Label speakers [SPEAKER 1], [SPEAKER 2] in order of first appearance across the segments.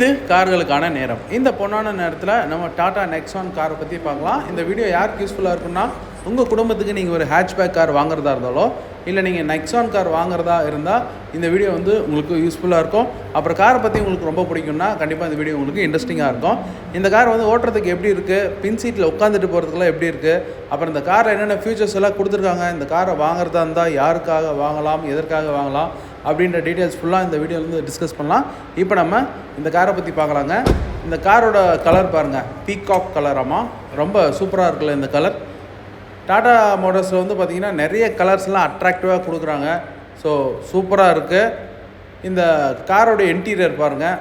[SPEAKER 1] இது கார்களுக்கான நேரம். இந்த பொன்னான நேரத்தில் நம்ம டாடா நெக்ஸான் காரை பற்றி பார்க்கலாம். இந்த வீடியோ யாருக்கு யூஸ்ஃபுல்லாக இருக்குன்னா, உங்கள் குடும்பத்துக்கு நீங்கள் ஒரு ஹேட்ச்பேக் கார் வாங்குறதா இருந்தாலோ இல்லை நீங்கள் நெக்ஸான் கார் வாங்குறதா இருந்தால் இந்த வீடியோ வந்து உங்களுக்கு யூஸ்ஃபுல்லாக இருக்கும். அப்புறம் காரை பற்றி உங்களுக்கு ரொம்ப பிடிக்கும்னா கண்டிப்பாக இந்த வீடியோ உங்களுக்கு இன்ட்ரெஸ்டிங்காக இருக்கும். இந்த கார் வந்து ஓட்டுறதுக்கு எப்படி இருக்குது, பின் சீட்டில் உட்காந்துட்டு போகிறதுக்குலாம் எப்படி இருக்குது, அப்புறம் இந்த காரை என்னென்ன ஃபியூச்சர்ஸ் எல்லாம் கொடுத்துருக்காங்க, இந்த காரை வாங்குறதா இருந்தால் யாருக்காக வாங்கலாம், எதற்காக வாங்கலாம் அப்படின்ற டீட்டெயில்ஸ் ஃபுல்லாக இந்த வீடியோவில் வந்து டிஸ்கஸ் பண்ணலாம். இப்போ நம்ம இந்த காரை பற்றி பார்க்கலாங்க. இந்த காரோட கலர் பாருங்கள், பீகாக் கலராமா, ரொம்ப சூப்பராக இருக்குல்ல இந்த கலர். டாடா மோட்டார்ஸில் வந்து பார்த்திங்கன்னா நிறைய கலர்ஸ்லாம் அட்ராக்டிவாக கொடுக்குறாங்க. ஸோ சூப்பராக இருக்குது. இந்த காரோட இன்டீரியர் பாருங்கள்.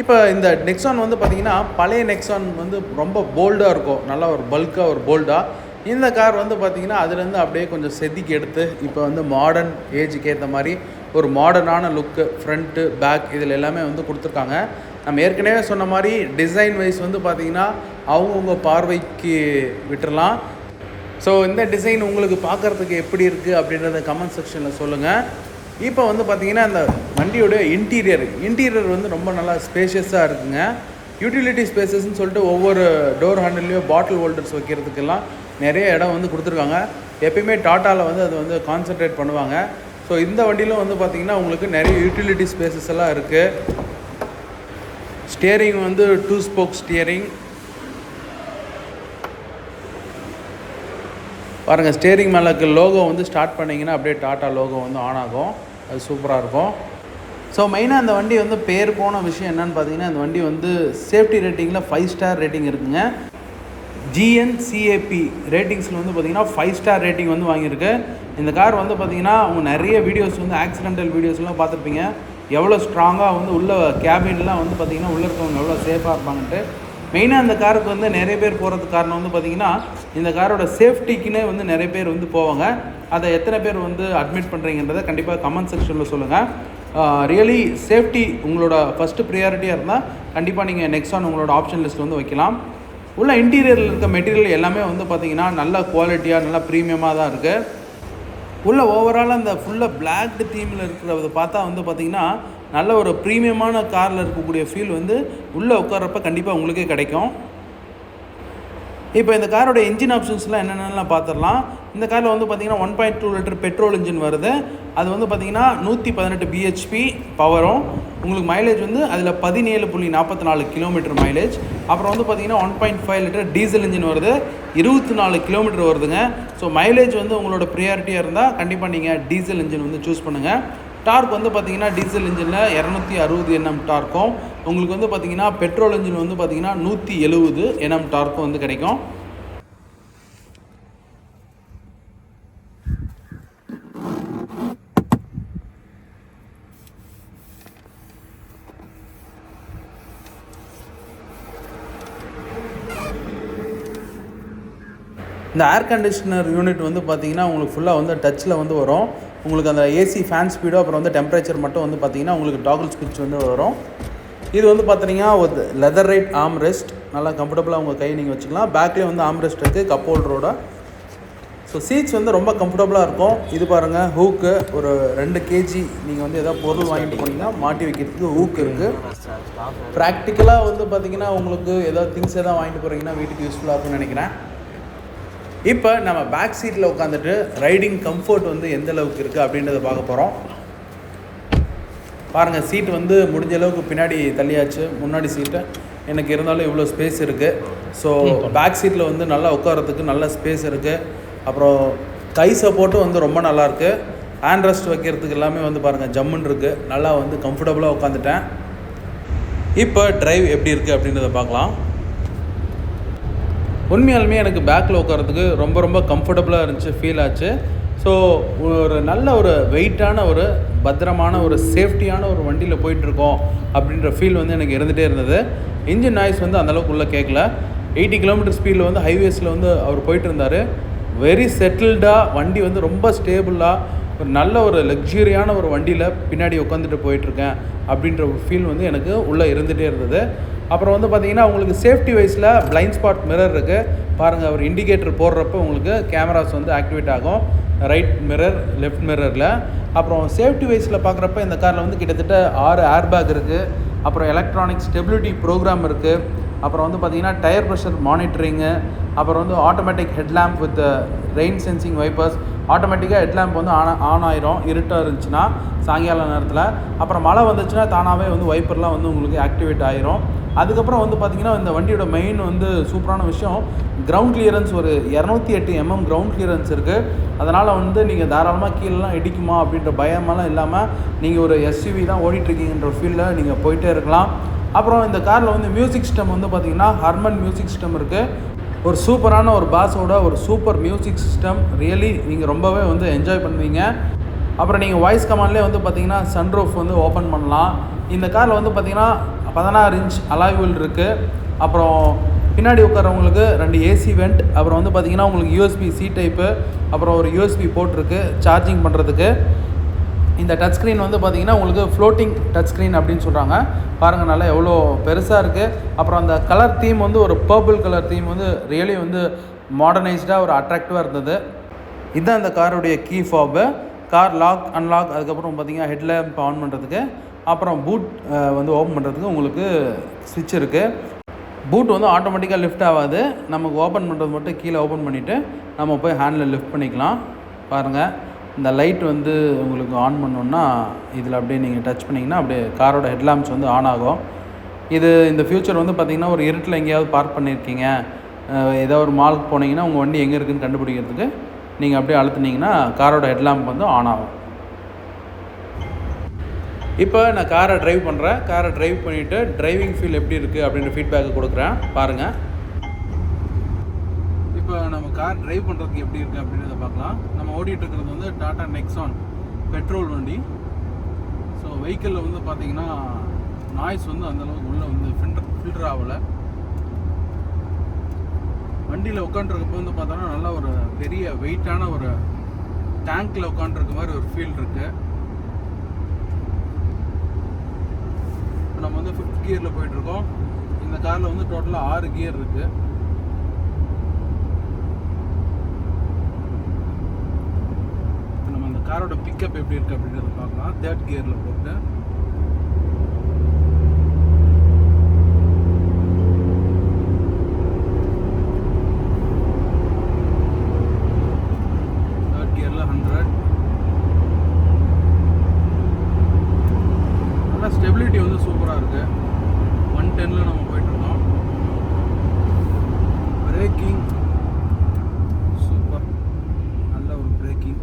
[SPEAKER 1] இப்போ இந்த நெக்ஸான் வந்து பார்த்திங்கன்னா பழைய நெக்ஸான் வந்து ரொம்ப போல்டாக இருக்கும், நல்லா ஒரு பல்காக ஒரு போல்டாக. இந்த கார் வந்து பார்த்திங்கன்னா அதுலேருந்து அப்படியே கொஞ்சம் செதுக்கி எடுத்து இப்போ வந்து மாடர்ன் ஏஜுக்கு ஏற்ற மாதிரி ஒரு மாடர்னான லுக்கு, ஃப்ரண்ட்டு பேக் இதில் எல்லாமே வந்து கொடுத்துருக்காங்க. நம்ம ஏற்கனவே சொன்ன மாதிரி டிசைன் வைஸ் வந்து பார்த்திங்கன்னா அவங்கவுங்க பார்வைக்கு விட்டுறலாம். ஸோ இந்த டிசைன் உங்களுக்கு பார்க்குறதுக்கு எப்படி இருக்குது அப்படின்றத கமெண்ட் செக்ஷனில் சொல்லுங்கள். இப்போ வந்து பார்த்திங்கன்னா இந்த வண்டியோட இன்டீரியர் வந்து ரொம்ப நல்லா ஸ்பேஷியஸாக இருக்குங்க. யூட்டிலிட்டி ஸ்பேசஸ்ன்னு சொல்லிட்டு ஒவ்வொரு டோர் ஹேண்டில்லையும் பாட்டில் ஹோல்டர்ஸ் வைக்கிறதுக்கெல்லாம் நிறைய இடம் வந்து கொடுத்துருக்காங்க. எப்பயுமே டாட்டாவில் வந்து அது வந்து கான்சன்ட்ரேட் பண்ணுவாங்க. ஸோ இந்த வண்டியிலும் வந்து பார்த்திங்கன்னா உங்களுக்கு நிறைய யூட்டிலிட்டி ஸ்பேசஸ் எல்லாம் இருக்குது. ஸ்டியரிங் வந்து 2 ஸ்போக் ஸ்டியரிங் பாருங்கள். ஸ்டியரிங் மேலே இருக்க லோகோ வந்து ஸ்டார்ட் பண்ணிங்கன்னா அப்படியே டாட்டா லோகோ வந்து ஆன் ஆகும். அது சூப்பராக இருக்கும். ஸோ மெயினாக அந்த வண்டி வந்து பேர் போன விஷயம் என்னென்னு பார்த்தீங்கன்னா, இந்த வண்டி வந்து சேஃப்டி ரேட்டிங்கில் 5 ஸ்டார் ரேட்டிங் இருக்குங்க. GNCAP ரேட்டிங்ஸில் வந்து பார்த்திங்கன்னா 5 ஸ்டார் ரேட்டிங் வந்து வாங்கியிருக்கு. இந்த கார் வந்து பார்த்திங்கன்னா அவங்க நிறைய வீடியோஸ் வந்து ஆக்சிடென்டல் வீடியோஸ்லாம் பார்த்துருப்பீங்க. எவ்வளோ ஸ்ட்ராங்காக வந்து உள்ள கேபின்லாம் வந்து பார்த்திங்கன்னா உள்ளே இருக்கவங்க எவ்வளோ சேஃபாக இருப்பாங்கன்ட்டு. மெயினாக இந்த காருக்கு வந்து நிறைய பேர் போகிறதுக்கு காரணம் வந்து பார்த்திங்கன்னா இந்த காரோட சேஃப்டிக்குன்னே வந்து நிறைய பேர் வந்து போவாங்க. அதை எத்தனை பேர் வந்து அட்மிட் பண்ணுறீங்கன்றதை கண்டிப்பாக கமெண்ட் செக்ஷனில் சொல்லுங்கள். ரியலி சேஃப்டி உங்களோட ஃபஸ்ட்டு ப்ரியாரிட்டியாக இருந்தால் கண்டிப்பாக நீங்கள் நெக்ஸான் உங்களோட ஆப்ஷன் லிஸ்ட் வந்து வைக்கலாம். உள்ள இன்டீரியரில் இருக்க மெட்டீரியல் எல்லாமே வந்து பார்த்திங்கன்னா நல்ல குவாலிட்டியாக நல்லா ப்ரீமியமாக தான் இருக்குது. உள்ள ஓவரால் அந்த ஃபுல்லாக பிளாக்டு தீமில் இருக்கிறத பார்த்தா வந்து பார்த்திங்கன்னா நல்ல ஒரு ப்ரீமியமான காரில் இருக்கக்கூடிய ஃபீல் வந்து உள்ளே உட்கார்றப்ப கண்டிப்பாக உங்களுக்கே கிடைக்கும். இப்போ இந்த காரோட இன்ஜின் ஆப்ஷன்ஸ்லாம் என்னென்னலாம் பார்த்துடலாம். இந்த காரில் வந்து பார்த்திங்கன்னா 1.2 லிட்டர் பெட்ரோல் இன்ஜின் வருது. அது வந்து பார்த்திங்கன்னா 118 bhp பவரும். உங்களுக்கு மைலேஜ் வந்து அதில் 17.44 கிலோமீட்டர் மைலேஜ். அப்புறம் வந்து பார்த்திங்கன்னா 1.5 லிட்டர் டீசல் இன்ஜின் வருது, 24 கிலோமீட்டர் வருதுங்க. ஸோ மைலேஜ் வந்து உங்களோட ப்ரியாரிட்டியாக இருந்தால் கண்டிப்பாக நீங்கள் டீசல் இன்ஜின் வந்து சூஸ் பண்ணுங்கள். டார்க் வந்து பார்த்திங்கன்னா டீசல் இன்ஜினில் 260 Nm டார்க்கும், உங்களுக்கு வந்து பார்த்திங்கன்னா பெட்ரோல் இன்ஜின் வந்து பார்த்திங்கன்னா 170 Nm டார்க்கும் வந்து கிடைக்கும். இந்த ஏர் கண்டிஷனர் யூனிட் வந்து பார்த்திங்கன்னா உங்களுக்கு ஃபுல்லாக வந்து டச்சில் வந்து வரும். உங்களுக்கு அந்த ஏசி ஃபேன் ஸ்பீடோ அப்புறம் வந்து டெம்பரேச்சர் மட்டும் வந்து பார்த்திங்கன்னா உங்களுக்கு டாகிள் ஸ்விட்ச் வந்து வரும். இது வந்து பார்த்திங்கன்னா ஒரு லெதர் ரைட் ஆர்ம் ரெஸ்ட், நல்லா கம்ஃபர்டபுளாக உங்கள் கையை நீங்கள் வச்சுக்கலாம். பேக்லேயே வந்து ஆர்ம் ரெஸ்ட் இருக்குது, கப் ஹோல்டரோட. ஸோ சீட்ஸ் வந்து ரொம்ப கம்ஃபர்டபுளாக இருக்கும். இது பாருங்கள், ஹூக்கு ஒரு 2 kg நீங்கள் வந்து எதாவது பொருள் வாங்கிட்டு போனீங்கன்னா மாட்டி வைக்கிறதுக்கு ஹூக் இருக்குது. ப்ராக்டிக்கலாக வந்து பார்த்திங்கன்னா உங்களுக்கு ஏதாவது திங்ஸ் எதாவது வாங்கிட்டு போகிறீங்கன்னா வீட்டுக்கு யூஸ்ஃபுல்லாக இருக்கும்னு நினைக்கிறேன். இப்போ நம்ம பேக் சீட்டில் உட்காந்துட்டு ரைடிங் கம்ஃபர்ட் வந்து எந்த அளவுக்கு இருக்குது அப்படின்றத பார்க்க போகிறோம். பாருங்கள், சீட் வந்து முடிஞ்ச அளவுக்கு பின்னாடி தள்ளியாச்சு. முன்னாடி சீட்டை எனக்கு இருந்தாலும் இவ்வளோ ஸ்பேஸ் இருக்குது. ஸோ பேக் சீட்டில் வந்து நல்லா உட்காரத்துக்கு நல்ல ஸ்பேஸ் இருக்குது. அப்புறம் கை சப்போர்ட்டும் வந்து ரொம்ப நல்லாயிருக்கு. ஹேண்ட் ரெஸ்ட் வைக்கிறதுக்கு எல்லாமே வந்து பாருங்கள் ஜம்முன்னு இருக்குது. நல்லா வந்து கம்ஃபர்டபுளாக உட்காந்துட்டேன். இப்போ டிரைவ் எப்படி இருக்குது அப்படின்றத பார்க்கலாம். உண்மையாலுமே எனக்கு பேக்கில் உட்காரத்துக்கு ரொம்ப ரொம்ப கம்ஃபர்டபுளாக இருந்துச்சு, ஃபீல் ஆச்சு. ஸோ ஒரு நல்ல ஒரு வெயிட்டான ஒரு பத்திரமான ஒரு சேஃப்டியான ஒரு வண்டியில் போயிட்டுருக்கோம் அப்படின்ற ஃபீல் வந்து எனக்கு இருந்துகிட்டே இருந்தது. இன்ஜின் நாய்ஸ் வந்து அந்தளவுக்கு உள்ளே கேட்கல. 80 கிலோமீட்டர் ஸ்பீடில் வந்து ஹைவேஸில் வந்து அவர் போயிட்டு இருந்தார். வெரி செட்டில்டாக வண்டி வந்து ரொம்ப ஸ்டேபிளாக ஒரு நல்ல ஒரு லக்ஸுரியான ஒரு வண்டியில் பின்னாடி உட்காந்துட்டு போயிட்டுருக்கேன் அப்படின்ற ஒரு ஃபீல் வந்து எனக்கு உள்ளே இருந்துகிட்டே இருந்தது. அப்புறம் வந்து பார்த்திங்கன்னா உங்களுக்கு சேஃப்டி வைஸில் பிளைண்ட் ஸ்பாட் மிரர் இருக்குது பாருங்கள். அவர் இண்டிகேட்டர் போடுறப்போ உங்களுக்கு கேமராஸ் வந்து ஆக்டிவேட் ஆகும். ரைட் மிரர், லெஃப்ட் மிரரில். அப்புறம் சேஃப்டி வைஸில் பார்க்குறப்ப இந்த காரில் வந்து கிட்டத்தட்ட 6 ஏர்பேக் இருக்குது. அப்புறம் எலக்ட்ரானிக் ஸ்டெபிலிட்டி ப்ரோக்ராம் இருக்குது. அப்புறம் வந்து பார்த்திங்கன்னா டயர் ப்ரெஷர் மானிட்டரிங்கு, அப்புறம் வந்து automatic headlamp with rain sensing vipers. ஆட்டோமேட்டிக்காக ஹெட்லேம்ப் வந்து ஆன் ஆயிரும் இருட்டாக இருந்துச்சுன்னா சாயங்கால நேரத்தில். அப்புறம் மழை வந்துச்சுன்னா தானாகவே வந்து வைப்பர்லாம் வந்து உங்களுக்கு ஆக்டிவேட் ஆயிரும். அதுக்கப்புறம் வந்து பார்த்திங்கன்னா இந்த வண்டியோட மெயின் வந்து சூப்பரான விஷயம், கிரவுண்ட் கிளியரன்ஸ் ஒரு 208 mm கிரவுண்ட் கிளியரன்ஸ் இருக்குது. அதனால் வந்து நீங்கள் தாராளமாக கீழெலாம் இடிக்குமா அப்படின்ற பயமெல்லாம் இல்லாமல் நீங்கள் ஒரு எஸ்யூவி தான் ஓடிட்டுருக்கீங்கன்ற ஃபீல்டில் நீங்கள் போயிட்டே இருக்கலாம். அப்புறம் இந்த காரில் வந்து மியூசிக் சிஸ்டம் வந்து பார்த்திங்கன்னா ஹார்மன் மியூசிக் சிஸ்டம் இருக்குது. ஒரு சூப்பரான ஒரு பாஸோட ஒரு சூப்பர் மியூசிக் சிஸ்டம். ரியலி நீங்கள் ரொம்பவே வந்து என்ஜாய் பண்ணுவீங்க. அப்புறம் நீங்கள் வாய்ஸ் கமாண்ட்லேயே வந்து பார்த்திங்கன்னா சன்ரூஃப் வந்து ஓப்பன் பண்ணலாம். இந்த காரில் வந்து பார்த்திங்கன்னா 16 inch அலாய் வீல் இருக்குது. அப்புறம் பின்னாடி உட்காரவங்களுக்கு 2 ஏசி வெண்ட். அப்புறம் வந்து பார்த்திங்கன்னா உங்களுக்கு யூஎஸ்பி சி டைப்பு, அப்புறம் ஒரு யூஎஸ்பி போர்ட் இருக்குது சார்ஜிங் பண்ணுறதுக்கு. இந்த டச் ஸ்க்ரீன் வந்து பார்த்திங்கன்னா உங்களுக்கு ஃப்ளோட்டிங் டச் ஸ்க்ரீன் அப்படின்னு சொல்கிறாங்க. பாருங்கள் நல்லா எவ்வளோ பெருசாக இருக்குது. அப்புறம் அந்த கலர் தீம் வந்து ஒரு பர்பிள் கலர் தீம் வந்து ரியலி வந்து மாடர்னைஸ்டாக ஒரு அட்ராக்டிவாக இருந்தது. இதுதான் இந்த காருடைய கீ ஃபாபு. கார் லாக் அன்லாக், அதுக்கப்புறம் பார்த்திங்கன்னா ஹெட்லேம்ப் ஆன் பண்ணுறதுக்கு, அப்புறம் பூட் வந்து ஓப்பன் பண்ணுறதுக்கு உங்களுக்கு ஸ்விட்ச் இருக்குது. பூட் வந்து ஆட்டோமேட்டிக்காக லிஃப்ட் ஆகாது. நமக்கு ஓப்பன் பண்ணுறது மட்டும் கீழே ஓப்பன் பண்ணிவிட்டு நம்ம போய் ஹேண்டில் லிஃப்ட் பண்ணிக்கலாம். பாருங்கள் இந்த லைட் வந்து உங்களுக்கு ஆன் பண்ணோன்னா இதில் அப்படியே நீங்கள் டச் பண்ணிங்கன்னா அப்படியே காரோட ஹெட்லாம்ப்ஸ் வந்து ஆன் ஆகும். இந்த ஃபியூச்சர் வந்து பார்த்திங்கன்னா ஒரு இருட்டில் எங்கேயாவது பார்க் பண்ணியிருக்கீங்க, ஏதோ ஒரு மாலுக்கு போனீங்கன்னா உங்கள் வண்டி எங்கே இருக்குதுன்னு கண்டுபிடிக்கிறதுக்கு நீங்கள் அப்படியே அழுத்துனீங்கன்னா காரோட ஹெட்லாம்ப் வந்து ஆன் ஆகும். இப்போ நான் காரை ட்ரைவ் பண்ணுறேன். காரை ட்ரைவ் பண்ணிவிட்டு டிரைவிங் ஃபீல் எப்படி இருக்குது அப்படின்ற ஃபீட்பேக்கை கொடுக்குறேன் பாருங்கள். இப்போ நம்ம கார் ட்ரைவ் பண்ணுறதுக்கு எப்படி இருக்குது அப்படின்றத பார்க்கலாம். நம்ம ஓடிட்டு இருக்கிறது வந்து டாடா நெக்ஸான் பெட்ரோல் வண்டி. ஸோ வெஹிக்கிளில் வந்து பார்த்திங்கன்னா நாய்ஸ் வந்து அந்தளவுக்கு உள்ளே வந்து ஃபில்டர் ஆகலை. வண்டியில் உட்காண்ட்ருக்கப்போ வந்து பார்த்தோன்னா நல்லா ஒரு பெரிய வெயிட்டான ஒரு டேங்க்கில் உட்காண்ட்ருக்க மாதிரி ஒரு ஃபீல் இருக்குது. நம்ம வந்து 5th கியரில் போயிட்டுருக்கோம். இந்த காரில் வந்து டோட்டலாக 6 கியர் இருக்குது. இப்போ நம்ம அந்த காரோட பிக்கப் எப்படி இருக்குது அப்படின்றத பார்க்கலாம். 3rd கியரில் போட்டு ஸ்டெபிலிட்டி வந்து சூப்பராக இருக்குது. 110ல் நம்ம போயிட்டுருக்கோம். பிரேக்கிங் சூப்பர், நல்ல ஒரு பிரேக்கிங்.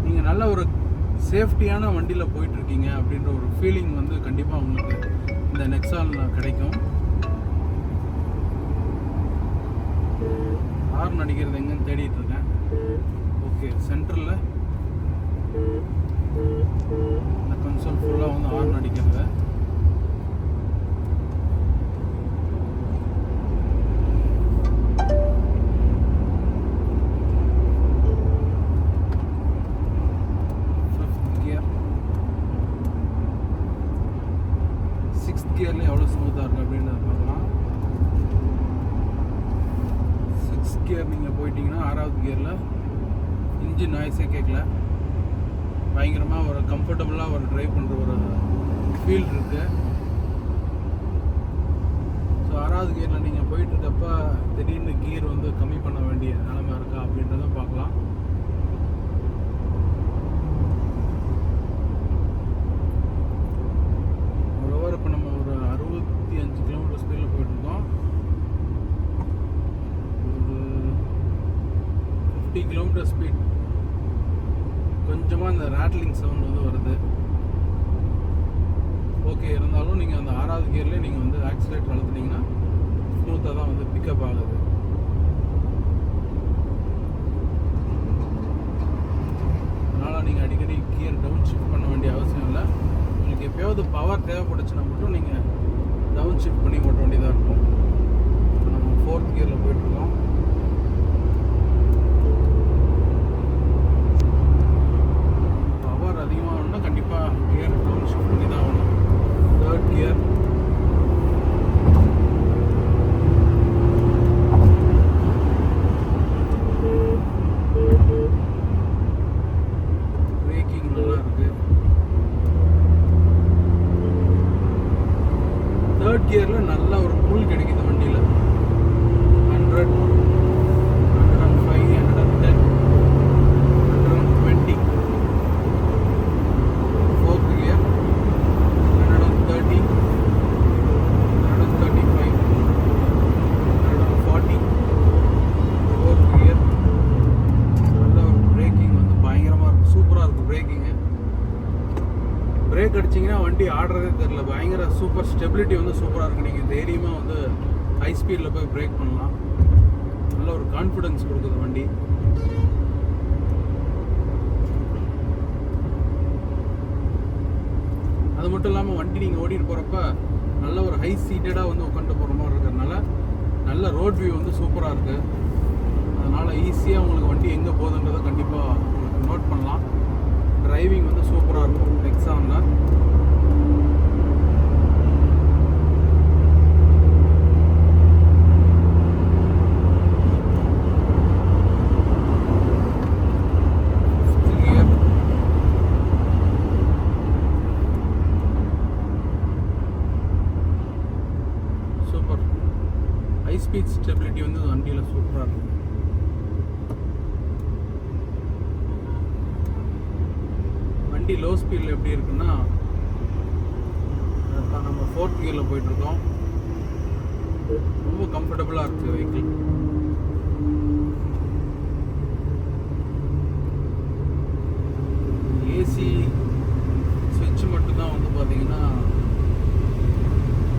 [SPEAKER 1] நீங்கள் நல்ல ஒரு சேஃப்டியான வண்டியில் போயிட்டுருக்கீங்க அப்படின்ற ஒரு ஃபீலிங் வந்து கண்டிப்பாக உங்களுக்கு இந்த நெக்ஸானில் கிடைக்கும். ஹார்ன் அடிக்கிறது எங்கன்னு தேடிட்டு இருக்கேன். ஓகே, சென்டரில் இந்த கன்சோல் ஃபுல்லாக வந்து ஹார்ன் அடிக்கிறது. சிக்ஸ்த் கியரில் எவ்வளோ ஸ்மூத்தாக இருக்குது அப்படின்றத பார்க்கலாம். 6th கியர் நீங்கள் போயிட்டீங்கன்னா 6வது கியரில் இன்ஜின் நாய்ஸே கேட்கல. பயங்கரமாக ஒரு கம்ஃபர்டபுளாக ஒரு ட்ரைவ் பண்ணுற ஒரு ஃபீல் இருக்குது. ஸோ 6வது கியரில் நீங்கள் போயிட்டுருக்கப்ப திடீர்னு கியர் வந்து கம்மி பண்ண வேண்டிய நிலைமை இருக்கா அப்படின்றத பார்க்கலாம். இப்போ நம்ம ஒரு 65 கிலோமீட்டர் ஸ்பீடில் போயிட்டுருக்கோம். ஒரு 50 கிலோமீட்டர் ஸ்பீட் கொஞ்சமாக இந்த ரேட்லிங் சவுண்ட் வந்து வருது. ஓகே, இருந்தாலும் நீங்கள் அந்த 6வது கியர்லேயே நீங்கள் வந்து ஆக்சிலேட்டர் அழுத்துனீங்கன்னா ஸ்மூத்தாக தான் வந்து பிக்கப் ஆகுது. அதனால் நீங்கள் அடிக்கடி கியர் டவுன் ஷிஃப்ட் பண்ண வேண்டிய அவசியம் இல்லை. உங்களுக்கு எப்போயாவது பவர் தேவைப்பட்டுச்சுன்னா மட்டும் நீங்கள் டவுன் ஷிஃப்ட் பண்ணி ஓட்ட வேண்டியதாக இருக்கும். இப்போ நம்ம 4th கியரில் போயிட்டுருக்கோம். பவர் அதிகமாக வேணும்னா கண்டிப்பாக கியர் டவுன் சொல்கிறதே தெரியல. பயங்கர சூப்பர் ஸ்டெபிலிட்டி வந்து சூப்பராக இருக்குது. நீங்கள் தைரியமாக வந்து ஹை ஸ்பீடில் போய் பிரேக் பண்ணலாம். நல்ல ஒரு கான்ஃபிடென்ஸ் கொடுக்குது வண்டி. அது மட்டும் இல்லாமல் வண்டி நீங்கள் ஓடிட்டு போகிறப்ப நல்ல ஒரு ஹை சீட்டடாக வந்து உட்காந்து போகிற மாதிரி இருக்கிறதுனால நல்ல ரோட் வியூ வந்து சூப்பராக இருக்குது. அதனால் ஈஸியாக உங்களுக்கு வண்டி எங்கே போகுதுன்றதை கண்டிப்பாக உங்களுக்கு நோட் பண்ணலாம். டிரைவிங் வந்து சூப்பராக இருக்கும் நெக்ஸானில். சூப்பர் ஹை ஸ்பீட் ஸ்டெபிலிட்டி வந்து வண்டியில் சூப்பராக இருக்கும். வண்டி லோ ஸ்பீடில் எப்படி இருக்குன்னா, நம்ம 4th கியரில் போயிட்டுருக்கோம். ரொம்ப கம்ஃபர்டபுளாக இருக்குது வெஹிக்கிள். ஏசி ஸ்விட்ச் மட்டும்தான் வந்து பார்த்தீங்கன்னா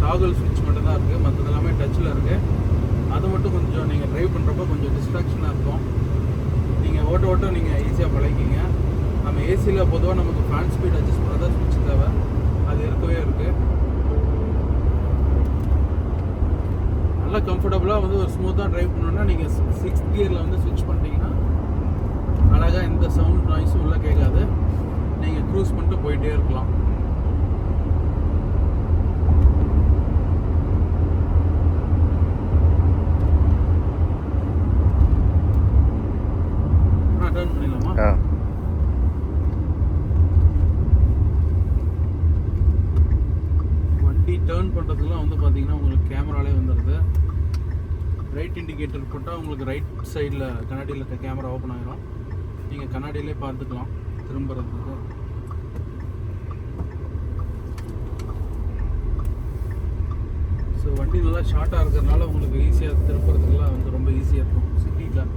[SPEAKER 1] டாகல் ஸ்விட்ச் மட்டும்தான் இருக்குது. மற்றது எல்லாமே டச்சில் இருக்குது. அது மட்டும் கொஞ்சம் நீங்கள் ட்ரைவ் பண்ணுறப்ப கொஞ்சம் டிஸ்ட்ராக்ஷனாக இருக்கும். நீங்கள் ஓட்ட நீங்கள் ஈஸியாக பழகிக்கிங்க. நம்ம ஏசியில் பொதுவாக நமக்கு ஃபேன் ஸ்பீட் அட்ஜஸ்ட் பண்ணுறதா ஸ்விட்ச் தேவை. அது இருக்கவே இருக்குது. நல்லா கம்ஃபர்டபுளாக வந்து ஒரு ஸ்மூத்தாக ட்ரைவ் பண்ணணுன்னா நீங்கள் 6th கியரில் வந்து ஸ்விட்ச் பண்ணிட்டீங்கன்னா அழகாக எந்த சவுண்ட் நாய்ஸும் உள்ளே கேட்காது. நீங்கள் க்ரூஸ் பண்ணிட்டு போயிட்டே இருக்கலாம். டர்ன் பண்ணிடலாமா? டர்ன் பண்ணுறதுலாம் வந்து பார்த்தீங்கன்னா உங்களுக்கு கேமராலே வந்துடுது. ரைட் இண்டிகேட்டர் போட்டால் உங்களுக்கு ரைட் சைடில் கண்ணாடியில் இருக்க கேமரா ஓப்பன் ஆகிடும். நீங்கள் கண்ணாடியிலே பார்த்துக்கலாம் திரும்புறதுக்கு. ஸோ வண்டி நல்லா ஷார்ட்டாக இருக்கிறதுனால உங்களுக்கு ஈஸியாக திருப்புறதுக்குலாம் வந்து ரொம்ப ஈஸியாக இருக்கும் சிட்டியில்.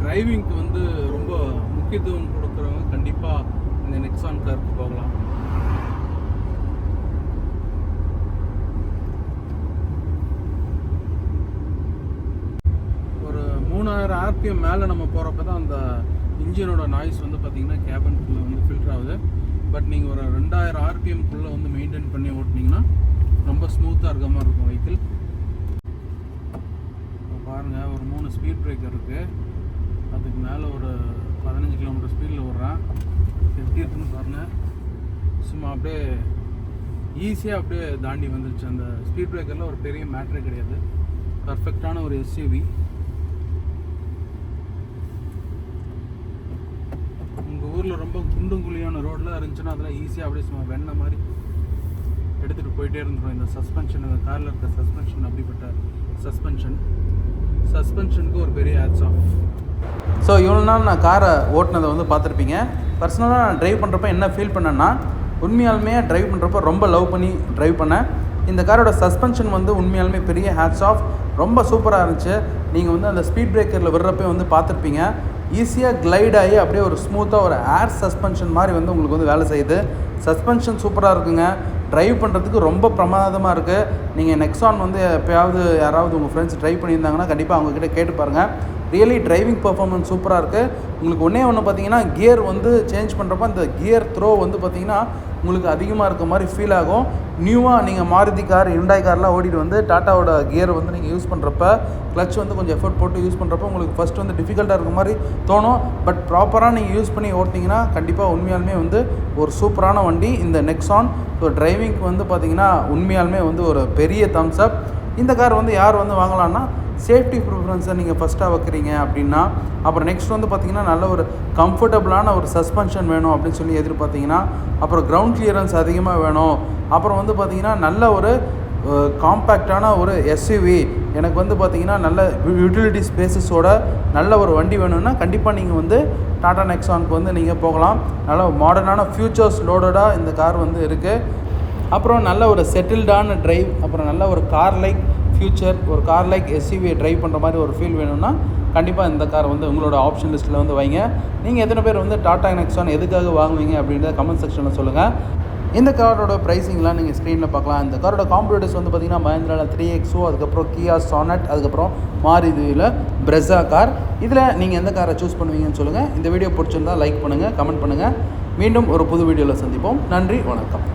[SPEAKER 1] டிரைவிங்க்கு வந்து ரொம்ப முக்கியத்துவம் கொடுக்குறவங்க கண்டிப்பாக இந்த நெக்ஸான் காருக்கு போகலாம். ஒரு 3000 RPM மேலே நம்ம போகிறப்ப தான் அந்த இன்ஜினோட நாய்ஸ் வந்து பார்த்திங்கன்னா கேபின்குள்ளே வந்து ஃபில்டர் ஆகுது. பட் நீங்கள் ஒரு 2000 RPMக்குள்ளே வந்து மெயின்டைன் பண்ணி ஓட்டினீங்கன்னா ரொம்ப ஸ்மூத்தாக இருக்க மாதிரி இருக்கும் வெஹிக்கிள். பாருங்கள், ஒரு 3 ஸ்பீட் பிரேக்கர் இருக்குது. அதுக்கு மேலே ஒரு 15 கிலோமீட்டர் ஸ்பீடில் விட்றேன். எப்படி இருக்குன்னு பாருங்கள். சும்மா அப்படியே ஈஸியாக அப்படியே தாண்டி வந்துருச்சு. அந்த ஸ்பீட் பிரேக்கரில் ஒரு பெரிய மேட்ரே கிடையாது. பர்ஃபெக்டான ஒரு SUV. உங்கள் ஊரில் ரொம்ப குண்டும் குழியான ரோடெலாம் இருந்துச்சுன்னா அதெல்லாம் ஈஸியாக அப்படியே சும்மா வெண்ணெய் மாதிரி எடுத்துகிட்டு போயிட்டே இருந்துடும். இந்த சஸ்பென்ஷன், இந்த காரில் இருக்க சஸ்பென்ஷன் அப்படிப்பட்ட சஸ்பென்ஷனுக்கு ஒரு பெரிய ஹேட்ஸ் ஆஃப். ஸோ இவ்வளோ நாள் நான் காரை ஓட்டினதை வந்து பார்த்துருப்பீங்க. பர்சனலாக நான் ட்ரைவ் பண்ணுறப்ப என்ன ஃபீல் பண்ணேன்னா, உண்மையாலுமே ட்ரைவ் பண்ணுறப்போ ரொம்ப லவ் பண்ணி ட்ரைவ் பண்ணேன். இந்த காரோட சஸ்பென்ஷன் வந்து உண்மையாலுமே பெரிய ஹேட்ஸ் ஆஃப். ரொம்ப சூப்பராக இருந்துச்சு. நீங்கள் வந்து அந்த ஸ்பீட் பிரேக்கரில் விடுறப்பே வந்து பார்த்துருப்பீங்க. ஈஸியாக கிளைட் ஆகி அப்படியே ஒரு ஸ்மூத்தாக ஒரு ஏர் சஸ்பென்ஷன் மாதிரி வந்து உங்களுக்கு வந்து வேலை செய்யுது. சஸ்பென்ஷன் சூப்பராக இருக்குங்க. ட்ரைவ் பண்ணுறதுக்கு ரொம்ப பிரமாதமாக இருக்குது. நீங்கள் நெக்ஸான் வந்து எப்போயாவது யாராவது உங்கள் ஃப்ரெண்ட்ஸ் ட்ரைவ் பண்ணியிருந்தாங்கன்னா கண்டிப்பாக அவங்கக்கிட்ட கேட்டு பாருங்கள். ரியலி டிரைவிங் பர்ஃபார்மன்ஸ் சூப்பராக இருக்குது. உங்களுக்கு ஒன்றே ஒன்று பார்த்தீங்கன்னா கியர் வந்து சேஞ்ச் பண்ணுறப்ப அந்த கியர் த்ரோ வந்து பார்த்திங்கன்னா உங்களுக்கு அதிகமாக இருக்க மாதிரி ஃபீல் ஆகும். நியூவாக நீங்கள் மாருதி கார், ஹுண்டாய் கார்லாம் ஓடிட்டு வந்து டாட்டாவோட கியர் வந்து நீங்கள் யூஸ் பண்ணுறப்ப கிளச் வந்து கொஞ்சம் எஃபர்ட் போட்டு யூஸ் பண்ணுறப்ப உங்களுக்கு ஃபஸ்ட் வந்து டிஃபிகல்ட்டாக இருக்க மாதிரி தோணும். பட் ப்ராப்பராக நீங்கள் யூஸ் பண்ணி ஓட்டிங்கன்னா கண்டிப்பாக உண்மையாலுமே வந்து ஒரு சூப்பரான வண்டி இந்த நெக்ஸான். ஸோ டிரைவிங்க்கு வந்து பார்த்திங்கன்னா உண்மையாலுமே வந்து ஒரு பெரிய தம்ஸ் அப். இந்த கார் வந்து யார் வந்து வாங்கலான்னா சேஃப்டி ப்ரிஃபரன்ஸை நீங்கள் ஃபஸ்ட்டாக வைக்கிறீங்க அப்படின்னா, அப்புறம் நெக்ஸ்ட் வந்து பார்த்திங்கன்னா நல்ல ஒரு கம்ஃபர்டபுளான ஒரு சஸ்பென்ஷன் வேணும் அப்படின்னு சொல்லி எதிர்பார்த்திங்கன்னா, அப்புறம் கிரவுண்ட் கிளியரன்ஸ் அதிகமாக வேணும், அப்புறம் வந்து பார்த்திங்கன்னா நல்ல ஒரு காம்பேக்டான ஒரு எஸ்யூவி, எனக்கு வந்து பார்த்திங்கன்னா நல்ல யூட்டிலிட்டி ஸ்பேசஸோட நல்ல ஒரு வண்டி வேணும்னா கண்டிப்பாக நீங்கள் வந்து டாடா நெக்ஸானுக்கு வந்து நீங்கள் போகலாம். நல்ல மாடர்னான ஃபியூச்சர்ஸ் லோடடாக இந்த கார் வந்து இருக்குது. அப்புறம் நல்ல ஒரு செட்டில்டான ட்ரைவ், அப்புறம் நல்ல ஒரு கார் லைக் ஃபியூச்சர், ஒரு கார் லைக் எஸ்யூவியை ட்ரைவ் பண்ணுற மாதிரி ஒரு ஃபீல் வேணும்னா கண்டிப்பாக இந்த கார் வந்து உங்களோட ஆப்ஷன் லிஸ்ட்டில் வந்து வைங்க. நீங்கள் எத்தனை பேர் வந்து டாடா நெக்ஸான் எதுக்காக வாங்குவீங்க அப்படின்றத கமெண்ட் செக்ஷனில் சொல்லுங்கள். இந்த காரோட ப்ரைஸிங்லாம் நீங்கள் ஸ்க்ரீனில் பார்க்கலாம். இந்த காரோட காம்படிட்டர்ஸ் வந்து பார்த்திங்கன்னா மஹிந்திராவில் 3XO, அதுக்கப்புறம் கியா சானட், அதுக்கப்புறம் மாருதியில் பிரெஸா கார். இதில் நீங்கள் எந்த காரை சூஸ் பண்ணுவீங்கன்னு சொல்லுங்கள். இந்த வீடியோ பிடிச்சிருந்தால் லைக் பண்ணுங்கள், கமெண்ட் பண்ணுங்கள். மீண்டும் ஒரு புது வீடியோவில் சந்திப்போம். நன்றி, வணக்கம்.